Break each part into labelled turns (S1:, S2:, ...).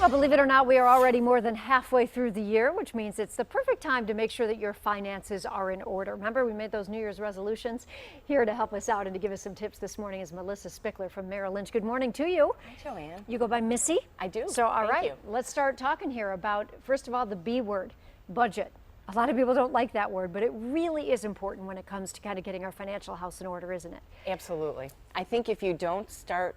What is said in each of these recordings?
S1: Well, believe it or not, we are already more than halfway through the year, which means it's the perfect time to make sure that your finances are in order. Remember, we made those New Year's resolutions. Here to help us out and to give us some tips this morning is Melissa Spickler from Merrill Lynch. Good morning to you.
S2: Hi, Joanne.
S1: You go by Missy?
S2: I do.
S1: So, all
S2: Thank
S1: right,
S2: you.
S1: let's start talking here about, first of all, the B word, budget. A lot of people don't like that word, but it really is important when it comes to kind of getting our financial house in order, isn't it?
S2: Absolutely. I think if you don't start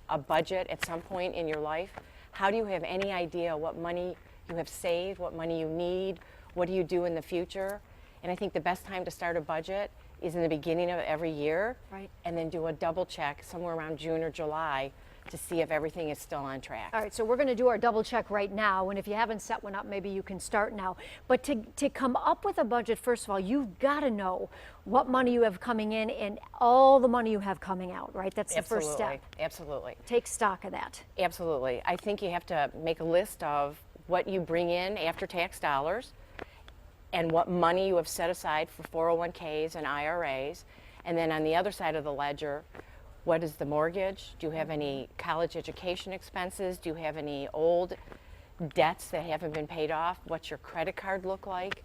S2: a budget at some point in your life, how do you have any idea what money you have saved, what money you need, what do you do in the future? And I think the best time to start a budget is in the beginning of every year,
S1: Right.
S2: And then do a double check somewhere around June or July to see if everything is still on track.
S1: All right, so we're going to do our double check right now, and if you haven't set one up, maybe you can start now. But to come up with a budget, first of all, you've got to know what money you have coming in and all the money you have coming out, right? That's the first step.
S2: Absolutely.
S1: Take stock of that.
S2: Absolutely. I think you have to make a list of what you bring in after tax dollars and what money you have set aside for 401ks and IRAs. And then on the other side of the ledger, what is the mortgage? Do you have any college education expenses? Do you have any old debts that haven't been paid off? What's your credit card look like?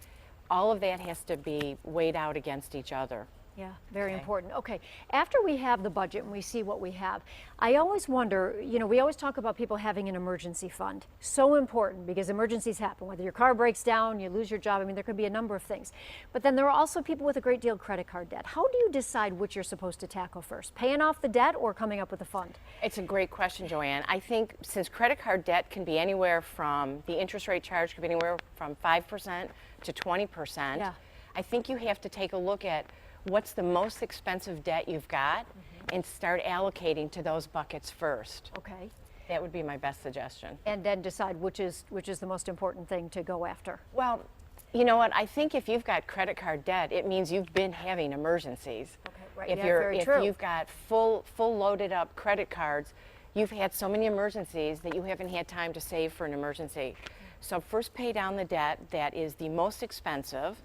S2: All of that has to be weighed out against each other.
S1: Yeah, very
S2: Okay.
S1: important. Okay, after we have the budget and we see what we have, I always wonder, you know, we always talk about people having an emergency fund. So important because emergencies happen, whether your car breaks down, you lose your job, I mean, there could be a number of things. But then there are also people with a great deal of credit card debt. How do you decide which you're supposed to tackle first? Paying off the debt or coming up with a fund?
S2: It's a great question, Joanne. I think since credit card debt can be anywhere from, the interest rate charge could be anywhere from 5% to 20%,
S1: Yeah.
S2: I think you have to take a look at what's the most expensive debt you've got and start allocating to those buckets first.
S1: Okay.
S2: That would be my best suggestion.
S1: And then decide which is the most important thing to go after.
S2: Well, you know what? I think if you've got credit card debt, it means you've been having emergencies.
S1: Okay, right.
S2: If
S1: Yeah,
S2: you're
S1: very
S2: if
S1: true.
S2: you've got full loaded up credit cards, you've had so many emergencies that you haven't had time to save for an emergency. So first pay down the debt that is the most expensive.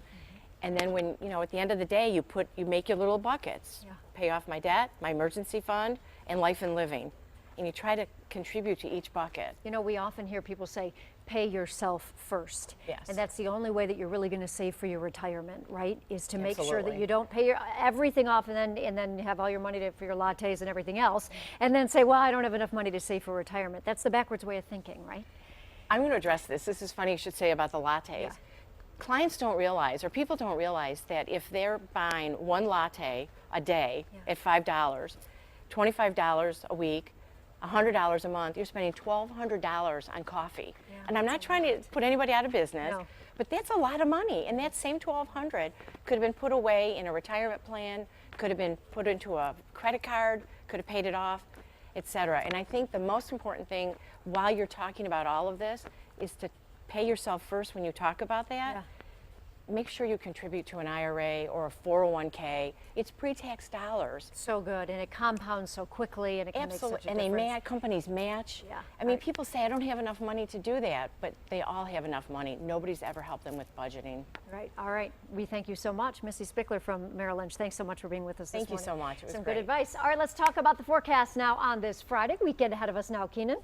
S2: And then when, you know, at the end of the day, you make your little buckets.
S1: Yeah.
S2: Pay off my debt, my emergency fund, and life and living. And you try to contribute to each bucket.
S1: You know, we often hear people say, pay yourself first.
S2: Yes.
S1: And that's the only way that you're really going to save for your retirement, right? Is to make sure that
S2: Absolutely.
S1: you don't pay everything off and then have all your money for your lattes and everything else, and then say, well, I don't have enough money to save for retirement. That's the backwards way of thinking, right?
S2: I'm going to address this. This is funny you should say about the lattes.
S1: Yeah.
S2: Clients don't realize, or people don't realize, that if they're buying one latte a day at $5, $25 a week, $100 a month, you're spending $1,200 on coffee.
S1: Yeah,
S2: And I'm not trying to put anybody out of business,
S1: No.
S2: but that's a lot of money. And that same $1,200 could have been put away in a retirement plan, could have been put into a credit card, could have paid it off, etc. And I think the most important thing while you're talking about all of this is to pay yourself first when you talk about that.
S1: Yeah.
S2: Make sure you contribute to an IRA or a 401k. It's pre-tax dollars.
S1: So good, and it compounds so quickly, and it can make such a
S2: Absolutely. And they
S1: difference.
S2: companies match.
S1: Yeah,
S2: I mean,
S1: right.
S2: people say, I don't have enough money to do that, but they all have enough money. Nobody's ever helped them with budgeting.
S1: Right. All right. We thank you so much, Missy Spickler from Merrill Lynch. Thanks so much for being with us this morning.
S2: Thank you so much. It was
S1: Some
S2: great.
S1: good advice. All right, let's talk about the forecast now on this Friday. Weekend ahead of us now, Keenan.